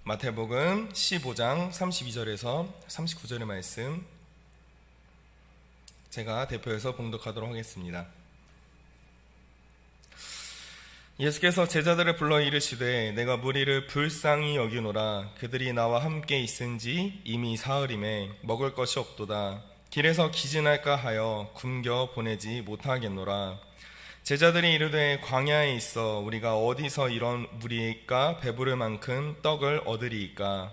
마태복음 15장 32절에서 39절의 말씀 제가 대표해서 봉독하도록 하겠습니다. 예수께서 제자들을 불러 이르시되 내가 무리를 불쌍히 여기노라. 그들이 나와 함께 있은지 이미 사흘임에 먹을 것이 없도다. 길에서 기진할까 하여 굶겨 보내지 못하겠노라. 제자들이 이르되 광야에 있어 우리가 어디서 이런 무리일까 배부를 만큼 떡을 얻으리이까.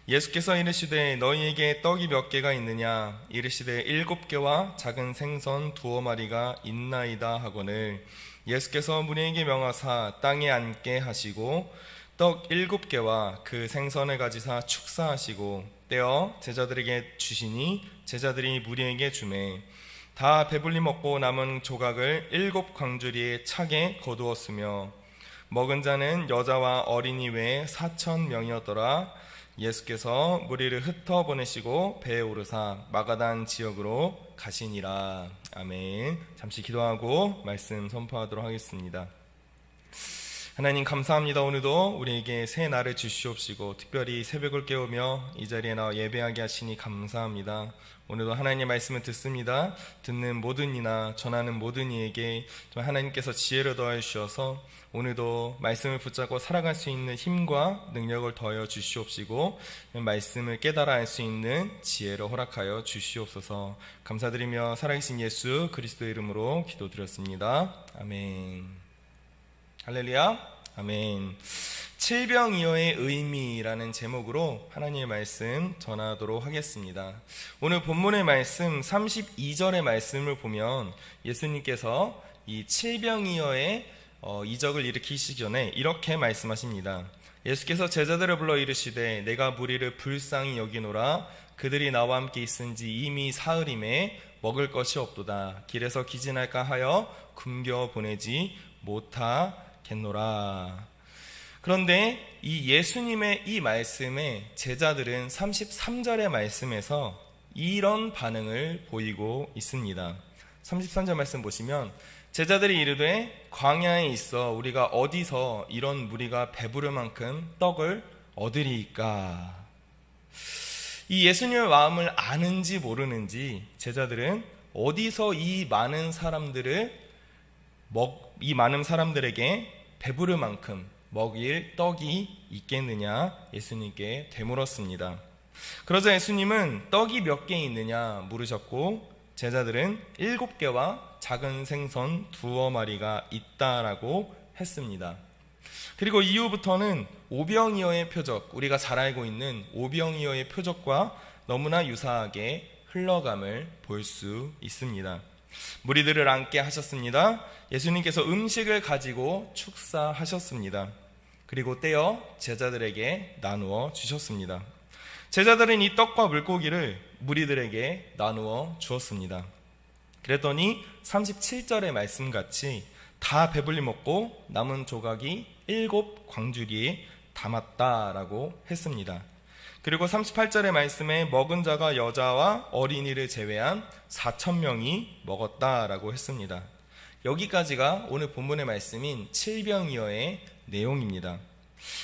예수께서 이르시되 너희에게 떡이 몇 개가 있느냐. 이르시되 7개와 작은 생선 2마리가 있나이다 하거늘 예수께서 무리에게 명하사 땅에 앉게 하시고 떡 7개와 그 생선을 가지사 축사하시고 떼어 제자들에게 주시니 제자들이 무리에게 주매 다 배불리 먹고 남은 조각을 7광주리에 차게 거두었으며 먹은 자는 여자와 어린이 외에 4,000명이었더라. 예수께서 무리를 흩어 보내시고 배에 오르사 마가단 지역으로 가시니라. 아멘. 잠시 기도하고 말씀 선포하도록 하겠습니다. 하나님 감사합니다. 오늘도 우리에게 새 날을 주시옵시고 특별히 새벽을 깨우며 이 자리에 나와 예배하게 하시니 감사합니다. 오늘도 하나님의 말씀을 듣습니다. 듣는 모든 이나 전하는 모든 이에게 하나님께서 지혜를 더해 주셔서 오늘도 말씀을 붙잡고 살아갈 수 있는 힘과 능력을 더하여 주시옵시고 말씀을 깨달아 알 수 있는 지혜를 허락하여 주시옵소서. 감사드리며 살아계신 예수 그리스도의 이름으로 기도드렸습니다. 아멘. 할렐루야. 아멘. 칠병이어의 의미라는 제목으로 하나님의 말씀 전하도록 하겠습니다. 오늘 본문의 말씀 32절의 말씀을 보면 예수님께서 이 칠병이어의 이적을 일으키시기 전에 이렇게 말씀하십니다. 예수께서 제자들을 불러 이르시되 내가 무리를 불쌍히 여기노라. 그들이 나와 함께 있은지 이미 사흘임에 먹을 것이 없도다. 길에서 기진할까 하여 굶겨 보내지 못하겠노라. 그런데 이 예수님의 이 말씀에 제자들은 33절의 말씀에서 이런 반응을 보이고 있습니다. 33절 말씀 보시면 제자들이 이르되 광야에 있어 우리가 어디서 이런 무리가 배부를 만큼 떡을 얻으리이까. 이 예수님의 마음을 아는지 모르는지 제자들은 어디서 이 많은 사람들에게 배부를 만큼 먹일 떡이 있겠느냐 예수님께 되물었습니다. 그러자 예수님은 떡이 몇 개 있느냐 물으셨고 제자들은 7개와 작은 생선 2마리가 있다라고 했습니다. 그리고 이후부터는 오병이어의 표적, 우리가 잘 알고 있는 오병이어의 표적과 너무나 유사하게 흘러감을 볼 수 있습니다. 무리들을 앉게 하셨습니다. 예수님께서 음식을 가지고 축사하셨습니다. 그리고 떼어 제자들에게 나누어 주셨습니다. 제자들은 이 떡과 물고기를 무리들에게 나누어 주었습니다. 그랬더니 37절의 말씀같이 다 배불리 먹고 남은 조각이 7광주리에 담았다라고 했습니다. 그리고 38절의 말씀에 먹은 자가 여자와 어린이를 제외한 4,000명이 먹었다라고 했습니다. 여기까지가 오늘 본문의 말씀인 칠병이어의 내용입니다.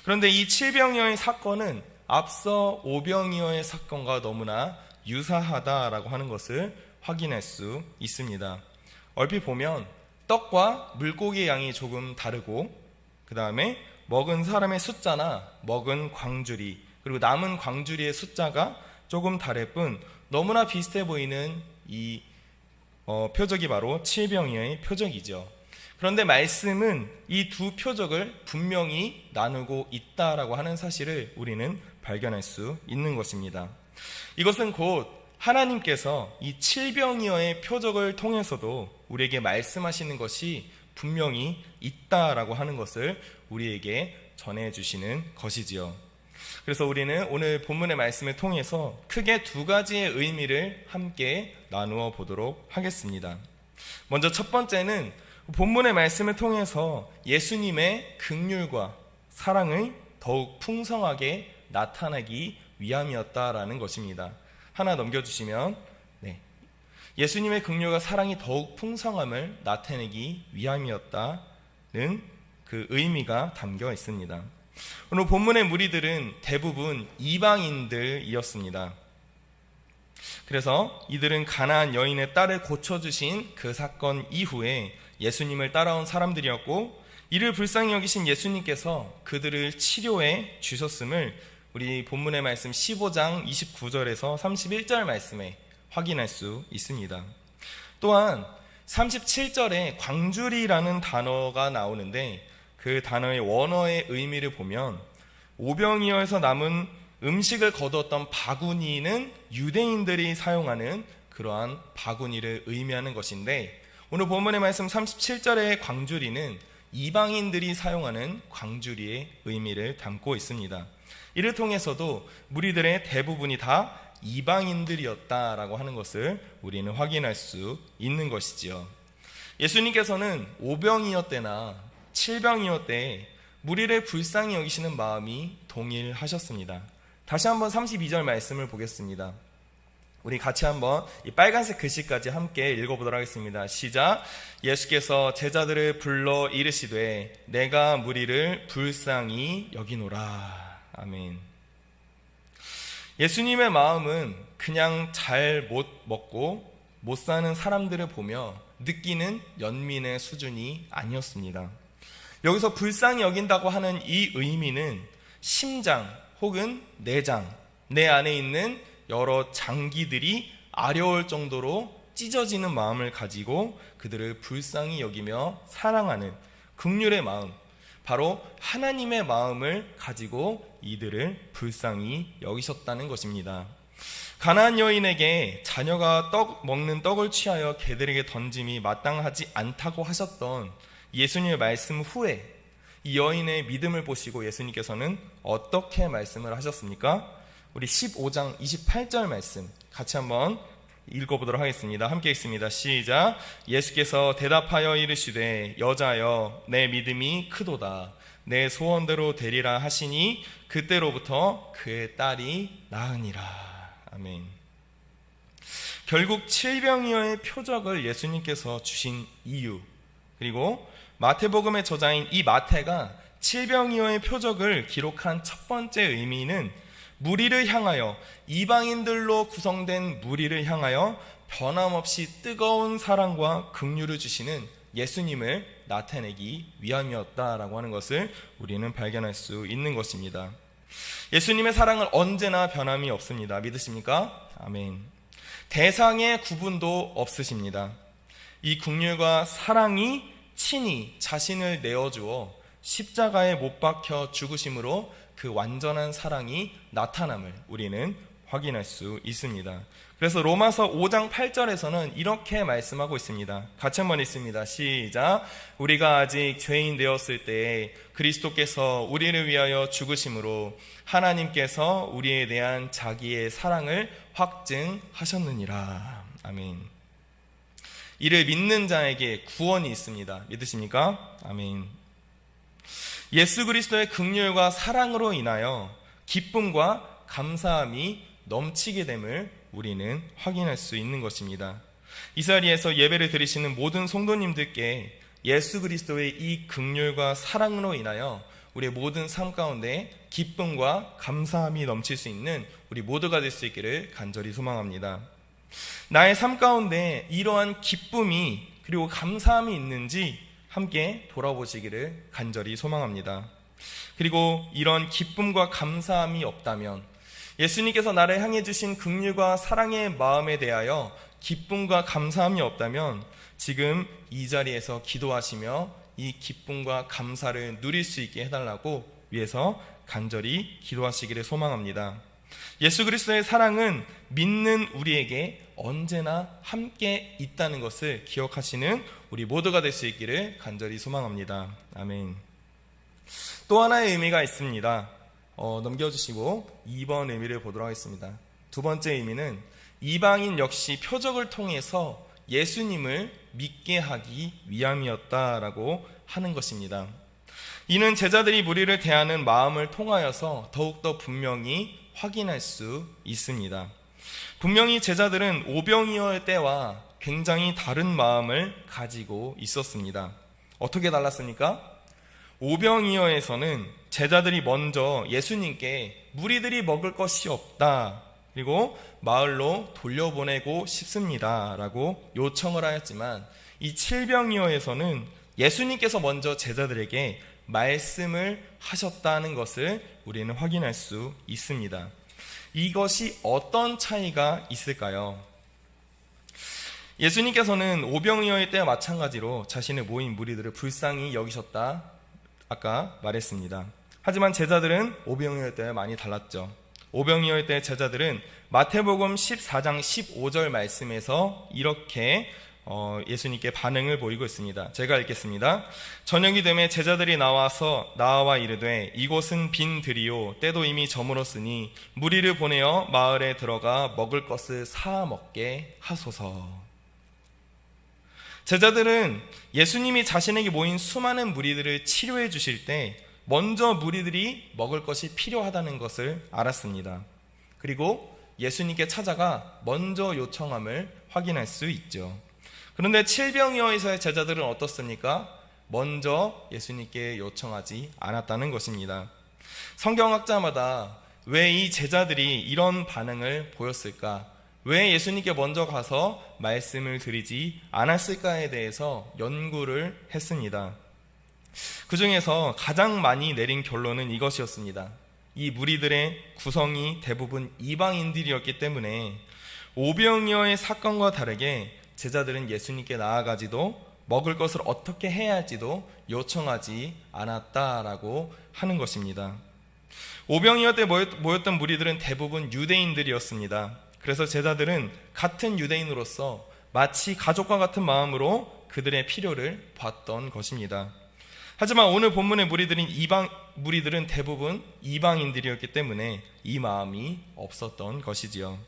그런데 이 칠병이어의 사건은 앞서 오병이어의 사건과 너무나 유사하다라고 하는 것을 확인할 수 있습니다. 얼핏 보면 떡과 물고기의 양이 조금 다르고 그 다음에 먹은 사람의 숫자나 먹은 광주리 그리고 남은 광주리의 숫자가 조금 다를 뿐 너무나 비슷해 보이는 이 표적이 바로 칠병이어의 표적이죠. 그런데 말씀은 이 두 표적을 분명히 나누고 있다라고 하는 사실을 우리는 발견할 수 있는 것입니다. 이것은 곧 하나님께서 이 칠병이어의 표적을 통해서도 우리에게 말씀하시는 것이 분명히 있다라고 하는 것을 우리에게 전해주시는 것이지요. 그래서 우리는 오늘 본문의 말씀을 통해서 크게 두 가지의 의미를 함께 나누어 보도록 하겠습니다. 먼저 첫 번째는 본문의 말씀을 통해서 예수님의 긍휼과 사랑을 더욱 풍성하게 나타내기 위함이었다라는 것입니다. 하나 넘겨주시면 예수님의 긍휼과 사랑이 더욱 풍성함을 나타내기 위함이었다는 그 의미가 담겨 있습니다. 오늘 본문의 무리들은 대부분 이방인들이었습니다. 그래서 이들은 가나안 여인의 딸을 고쳐주신 그 사건 이후에 예수님을 따라온 사람들이었고, 이를 불쌍히 여기신 예수님께서 그들을 치료해 주셨음을 우리 본문의 말씀 15장 29절에서 31절 말씀에 확인할 수 있습니다. 또한 37절에 광주리라는 단어가 나오는데, 그 단어의 원어의 의미를 보면 오병이어에서 남은 음식을 거두었던 바구니는 유대인들이 사용하는 그러한 바구니를 의미하는 것인데, 오늘 본문의 말씀 37절의 광주리는 이방인들이 사용하는 광주리의 의미를 담고 있습니다. 이를 통해서도 무리들의 대부분이 다 이방인들이었다라고 하는 것을 우리는 확인할 수 있는 것이지요. 예수님께서는 오병이어 때나 칠병이어 때에 무리를 불쌍히 여기시는 마음이 동일하셨습니다. 다시 한번 32절 말씀을 보겠습니다. 우리 같이 한번 이 빨간색 글씨까지 함께 읽어보도록 하겠습니다. 시작. 예수께서 제자들을 불러 이르시되 내가 무리를 불쌍히 여기노라. 아멘. 예수님의 마음은 그냥 잘 못 먹고 못 사는 사람들을 보며 느끼는 연민의 수준이 아니었습니다. 여기서 불쌍히 여긴다고 하는 이 의미는 심장 혹은 내장, 내 안에 있는 여러 장기들이 아려울 정도로 찢어지는 마음을 가지고 그들을 불쌍히 여기며 사랑하는 긍휼의 마음, 바로 하나님의 마음을 가지고 이들을 불쌍히 여기셨다는 것입니다. 가나안 여인에게 자녀가 먹는 떡을 취하여 개들에게 던짐이 마땅하지 않다고 하셨던 예수님의 말씀 후에 이 여인의 믿음을 보시고 예수님께서는 어떻게 말씀을 하셨습니까? 우리 15장 28절 말씀 같이 한번 읽어보도록 하겠습니다. 함께 읽습니다. 시작. 예수께서 대답하여 이르시되 여자여 내 믿음이 크도다. 내 소원대로 되리라 하시니 그때로부터 그의 딸이 나으니라. 아멘. 결국 칠병이어의 표적을 예수님께서 주신 이유, 그리고 마태복음의 저자인 이 마태가 칠병이어의 표적을 기록한 첫 번째 의미는 무리를 향하여, 이방인들로 구성된 무리를 향하여 변함없이 뜨거운 사랑과 긍휼을 주시는 예수님을 나타내기 위함이었다라고 하는 것을 우리는 발견할 수 있는 것입니다. 예수님의 사랑은 언제나 변함이 없습니다. 믿으십니까? 아멘. 대상의 구분도 없으십니다. 이 긍휼과 사랑이 친히 자신을 내어주어 십자가에 못 박혀 죽으심으로 그 완전한 사랑이 나타남을 우리는 확인할 수 있습니다. 그래서 로마서 5장 8절에서는 이렇게 말씀하고 있습니다. 같이 한번 읽습니다. 시작. 우리가 아직 죄인 되었을 때에 그리스도께서 우리를 위하여 죽으심으로 하나님께서 우리에 대한 자기의 사랑을 확증하셨느니라. 아멘. 이를 믿는 자에게 구원이 있습니다. 믿으십니까? 아멘. 예수 그리스도의 긍휼과 사랑으로 인하여 기쁨과 감사함이 넘치게 됨을 우리는 확인할 수 있는 것입니다. 이 자리에서 예배를 드리시는 모든 성도님들께 예수 그리스도의 이 긍휼과 사랑으로 인하여 우리의 모든 삶 가운데 기쁨과 감사함이 넘칠 수 있는 우리 모두가 될 수 있기를 간절히 소망합니다. 나의 삶 가운데 이러한 기쁨이 그리고 감사함이 있는지 함께 돌아보시기를 간절히 소망합니다. 그리고 이런 기쁨과 감사함이 없다면, 예수님께서 나를 향해 주신 긍휼과 사랑의 마음에 대하여 기쁨과 감사함이 없다면 지금 이 자리에서 기도하시며 이 기쁨과 감사를 누릴 수 있게 해달라고 위해서 간절히 기도하시기를 소망합니다. 예수 그리스도의 사랑은 믿는 우리에게 언제나 함께 있다는 것을 기억하시는 우리 모두가 될 수 있기를 간절히 소망합니다. 아멘. 또 하나의 의미가 있습니다. 넘겨주시고 2번 의미를 보도록 하겠습니다. 두 번째 의미는 이방인 역시 표적을 통해서 예수님을 믿게 하기 위함이었다라고 하는 것입니다. 이는 제자들이 무리를 대하는 마음을 통하여서 더욱더 분명히 확인할 수 있습니다. 분명히 제자들은 오병이어의 때와 굉장히 다른 마음을 가지고 있었습니다. 어떻게 달랐습니까? 오병이어에서는 제자들이 먼저 예수님께 무리들이 먹을 것이 없다, 그리고 마을로 돌려보내고 싶습니다 라고 요청을 하였지만, 이 칠병이어에서는 예수님께서 먼저 제자들에게 말씀을 하셨다는 것을 우리는 확인할 수 있습니다. 이것이 어떤 차이가 있을까요? 예수님께서는 오병이어의 때와 마찬가지로 자신의 모인 무리들을 불쌍히 여기셨다, 아까 말했습니다. 하지만 제자들은 오병이어의 때와 많이 달랐죠. 오병이어의 때 제자들은 마태복음 14장 15절 말씀에서 이렇게 예수님께 반응을 보이고 있습니다. 제가 읽겠습니다. 저녁이 되매 제자들이 나와 이르되 이곳은 빈 들이요 때도 이미 저물었으니 무리를 보내어 마을에 들어가 먹을 것을 사 먹게 하소서. 제자들은 예수님이 자신에게 모인 수많은 무리들을 치료해 주실 때 먼저 무리들이 먹을 것이 필요하다는 것을 알았습니다. 그리고 예수님께 찾아가 먼저 요청함을 확인할 수 있죠. 그런데 칠병이어에서의 제자들은 어떻습니까? 먼저 예수님께 요청하지 않았다는 것입니다. 성경학자마다 왜 이 제자들이 이런 반응을 보였을까? 왜 예수님께 먼저 가서 말씀을 드리지 않았을까에 대해서 연구를 했습니다. 그 중에서 가장 많이 내린 결론은 이것이었습니다. 이 무리들의 구성이 대부분 이방인들이었기 때문에 오병이어의 사건과 다르게 제자들은 예수님께 나아가지도 먹을 것을 어떻게 해야 할지도 요청하지 않았다라고 하는 것입니다. 오병이어 때 모였던 무리들은 대부분 유대인들이었습니다. 그래서 제자들은 같은 유대인으로서 마치 가족과 같은 마음으로 그들의 필요를 봤던 것입니다. 하지만 오늘 본문의 무리들은 대부분 이방인들이었기 때문에 이 마음이 없었던 것이지요.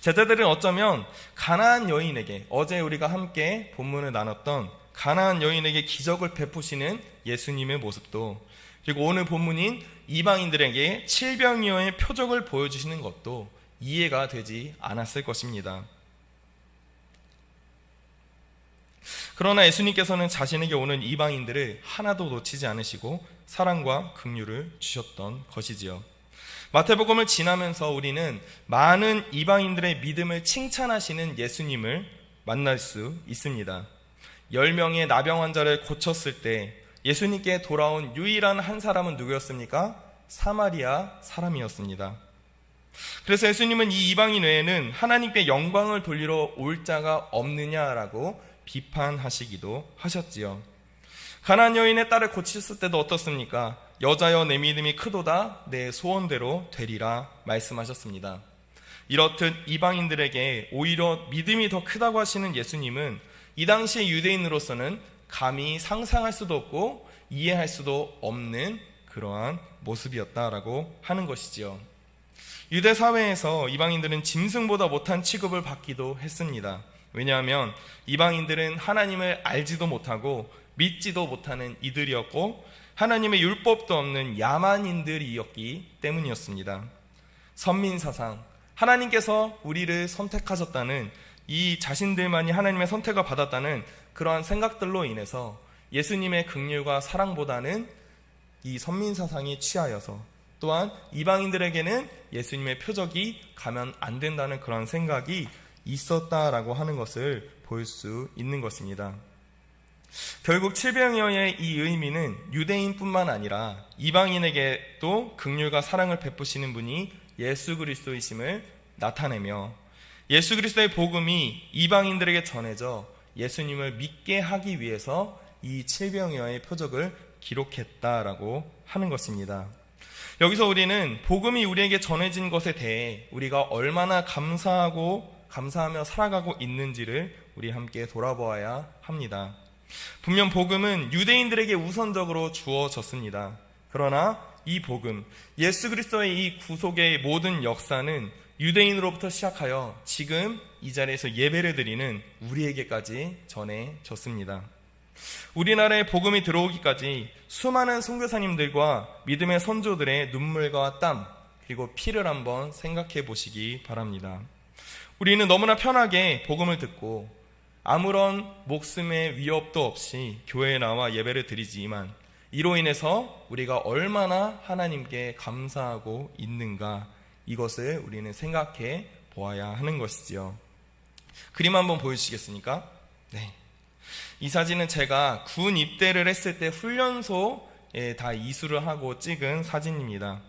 제자들은 어쩌면 가나안 여인에게, 어제 우리가 함께 본문을 나눴던 가나안 여인에게 기적을 베푸시는 예수님의 모습도, 그리고 오늘 본문인 이방인들에게 칠병이어의 표적을 보여주시는 것도 이해가 되지 않았을 것입니다. 그러나 예수님께서는 자신에게 오는 이방인들을 하나도 놓치지 않으시고 사랑과 긍휼을 주셨던 것이지요. 마태복음을 지나면서 우리는 많은 이방인들의 믿음을 칭찬하시는 예수님을 만날 수 있습니다. 10명의 나병 환자를 고쳤을 때 예수님께 돌아온 유일한 한 사람은 누구였습니까? 사마리아 사람이었습니다. 그래서 예수님은 이 이방인 외에는 하나님께 영광을 돌리러 올 자가 없느냐라고 비판하시기도 하셨지요. 가나안 여인의 딸을 고치셨을 때도 어떻습니까? 여자여 내 믿음이 크도다 내 소원대로 되리라 말씀하셨습니다. 이렇듯 이방인들에게 오히려 믿음이 더 크다고 하시는 예수님은 이 당시의 유대인으로서는 감히 상상할 수도 없고 이해할 수도 없는 그러한 모습이었다라고 하는 것이지요. 유대 사회에서 이방인들은 짐승보다 못한 취급을 받기도 했습니다. 왜냐하면 이방인들은 하나님을 알지도 못하고 믿지도 못하는 이들이었고 하나님의 율법도 없는 야만인들이었기 때문이었습니다. 선민사상, 하나님께서 우리를 선택하셨다는, 이 자신들만이 하나님의 선택을 받았다는 그러한 생각들로 인해서 예수님의 긍휼과 사랑보다는 이 선민사상이 취하여서, 또한 이방인들에게는 예수님의 표적이 가면 안 된다는 그런 생각이 있었다라고 하는 것을 볼 수 있는 것입니다. 결국 칠병이어의 이 의미는 유대인뿐만 아니라 이방인에게도 긍휼과 사랑을 베푸시는 분이 예수 그리스도이심을 나타내며, 예수 그리스도의 복음이 이방인들에게 전해져 예수님을 믿게 하기 위해서 이 칠병이어의 표적을 기록했다라고 하는 것입니다. 여기서 우리는 복음이 우리에게 전해진 것에 대해 우리가 얼마나 감사하며 살아가고 있는지를 우리 함께 돌아보아야 합니다. 분명 복음은 유대인들에게 우선적으로 주어졌습니다. 그러나 이 복음, 예수 그리스도의 이 구속의 모든 역사는 유대인으로부터 시작하여 지금 이 자리에서 예배를 드리는 우리에게까지 전해졌습니다. 우리나라에 복음이 들어오기까지 수많은 선교사님들과 믿음의 선조들의 눈물과 땀, 그리고 피를 한번 생각해 보시기 바랍니다. 우리는 너무나 편하게 복음을 듣고 아무런 목숨의 위협도 없이 교회에 나와 예배를 드리지만 이로 인해서 우리가 얼마나 하나님께 감사하고 있는가, 이것을 우리는 생각해 보아야 하는 것이지요. 그림 한번 보여주시겠습니까? 네. 이 사진은 제가 군 입대를 했을 때 훈련소에 다 이수를 하고 찍은 사진입니다.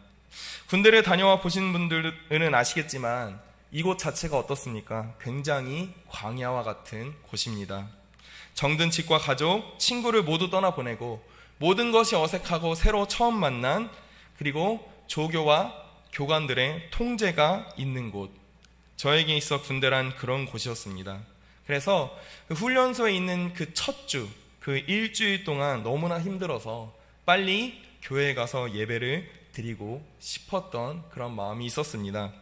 군대를 다녀와 보신 분들은 아시겠지만 이곳 자체가 어떻습니까? 굉장히 광야와 같은 곳입니다. 정든 집과 가족, 친구를 모두 떠나보내고 모든 것이 어색하고 새로 처음 만난, 그리고 조교와 교관들의 통제가 있는 곳, 저에게 있어 군대란 그런 곳이었습니다. 그래서 그 훈련소에 있는 그 첫 주, 그 일주일 동안 너무나 힘들어서 빨리 교회에 가서 예배를 드리고 싶었던 그런 마음이 있었습니다.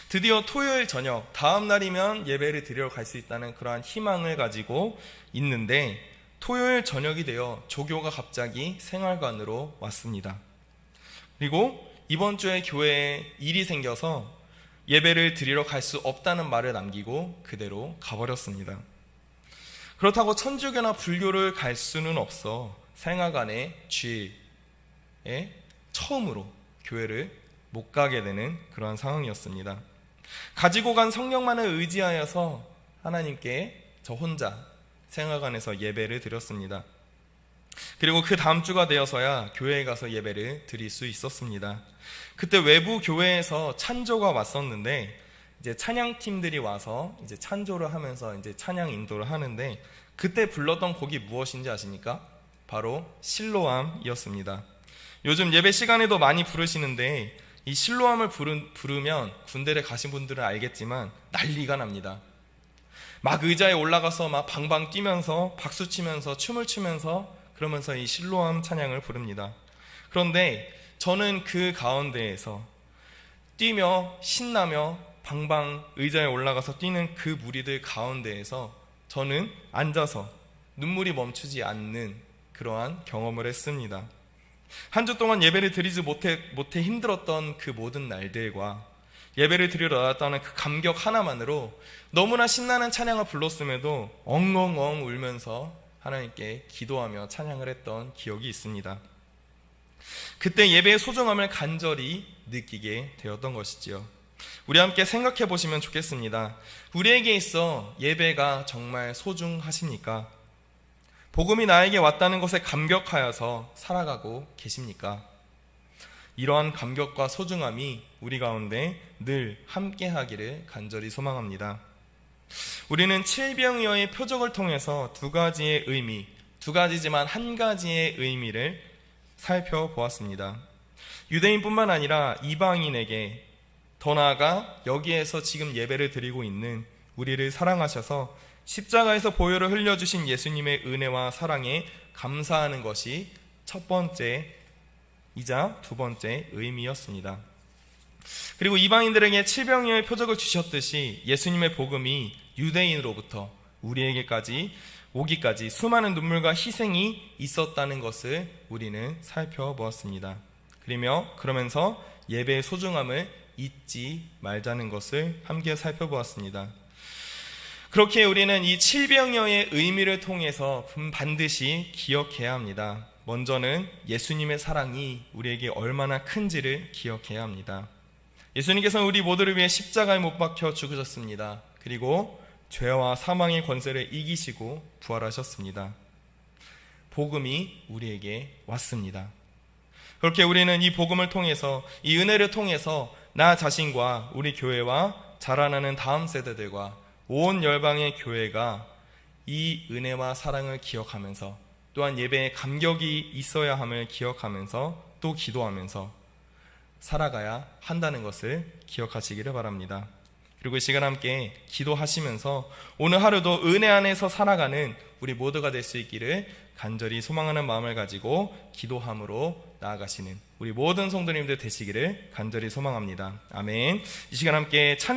드디어 토요일 저녁, 다음 날이면 예배를 드리러 갈 수 있다는 그러한 희망을 가지고 있는데, 토요일 저녁이 되어 조교가 갑자기 생활관으로 왔습니다. 그리고 이번 주에 교회에 일이 생겨서 예배를 드리러 갈 수 없다는 말을 남기고 그대로 가버렸습니다. 그렇다고 천주교나 불교를 갈 수는 없어 생활관의 주일에 처음으로 교회를 못 가게 되는 그러한 상황이었습니다. 가지고 간 성령만을 의지하여서 하나님께 저 혼자 생활관에서 예배를 드렸습니다. 그리고 그 다음 주가 되어서야 교회에 가서 예배를 드릴 수 있었습니다. 그때 외부 교회에서 찬조가 왔었는데, 이제 찬양팀들이 와서 이제 찬조를 하면서 이제 찬양 인도를 하는데, 그때 불렀던 곡이 무엇인지 아십니까? 바로 실로암이었습니다. 요즘 예배 시간에도 많이 부르시는데, 이 실로암을 부르면 군대를 가신 분들은 알겠지만 난리가 납니다. 막 의자에 올라가서 막 방방 뛰면서 박수 치면서 춤을 추면서 그러면서 이 실로암 찬양을 부릅니다. 그런데 저는 그 가운데에서 뛰며 신나며 방방 의자에 올라가서 뛰는 그 무리들 가운데에서 저는 앉아서 눈물이 멈추지 않는 그러한 경험을 했습니다. 한 주 동안 예배를 드리지 못해 힘들었던 그 모든 날들과 예배를 드리러 나왔다는 그 감격 하나만으로 너무나 신나는 찬양을 불렀음에도 엉엉엉 울면서 하나님께 기도하며 찬양을 했던 기억이 있습니다. 그때 예배의 소중함을 간절히 느끼게 되었던 것이지요. 우리 함께 생각해 보시면 좋겠습니다. 우리에게 있어 예배가 정말 소중하십니까? 복음이 나에게 왔다는 것에 감격하여서 살아가고 계십니까? 이러한 감격과 소중함이 우리 가운데 늘 함께하기를 간절히 소망합니다. 우리는 칠병이어의 표적을 통해서 두 가지의 의미, 두 가지지만 한 가지의 의미를 살펴보았습니다. 유대인뿐만 아니라 이방인에게, 더 나아가 여기에서 지금 예배를 드리고 있는 우리를 사랑하셔서 십자가에서 보혈을 흘려주신 예수님의 은혜와 사랑에 감사하는 것이 첫 번째이자 두 번째 의미였습니다. 그리고 이방인들에게 칠병이어의 표적을 주셨듯이 예수님의 복음이 유대인으로부터 우리에게까지 오기까지 수많은 눈물과 희생이 있었다는 것을 우리는 살펴보았습니다. 그러면서 예배의 소중함을 잊지 말자는 것을 함께 살펴보았습니다. 그렇게 우리는 이 칠병여의 의미를 통해서 반드시 기억해야 합니다. 먼저는 예수님의 사랑이 우리에게 얼마나 큰지를 기억해야 합니다. 예수님께서는 우리 모두를 위해 십자가에 못 박혀 죽으셨습니다. 그리고 죄와 사망의 권세를 이기시고 부활하셨습니다. 복음이 우리에게 왔습니다. 그렇게 우리는 이 복음을 통해서, 이 은혜를 통해서 나 자신과 우리 교회와 자라나는 다음 세대들과 온 열방의 교회가 이 은혜와 사랑을 기억하면서, 또한 예배에 감격이 있어야 함을 기억하면서, 또 기도하면서 살아가야 한다는 것을 기억하시기를 바랍니다. 그리고 이 시간 함께 기도하시면서 오늘 하루도 은혜 안에서 살아가는 우리 모두가 될 수 있기를 간절히 소망하는 마음을 가지고 기도함으로 나아가시는 우리 모든 성도님들 되시기를 간절히 소망합니다. 아멘. 이 시간 함께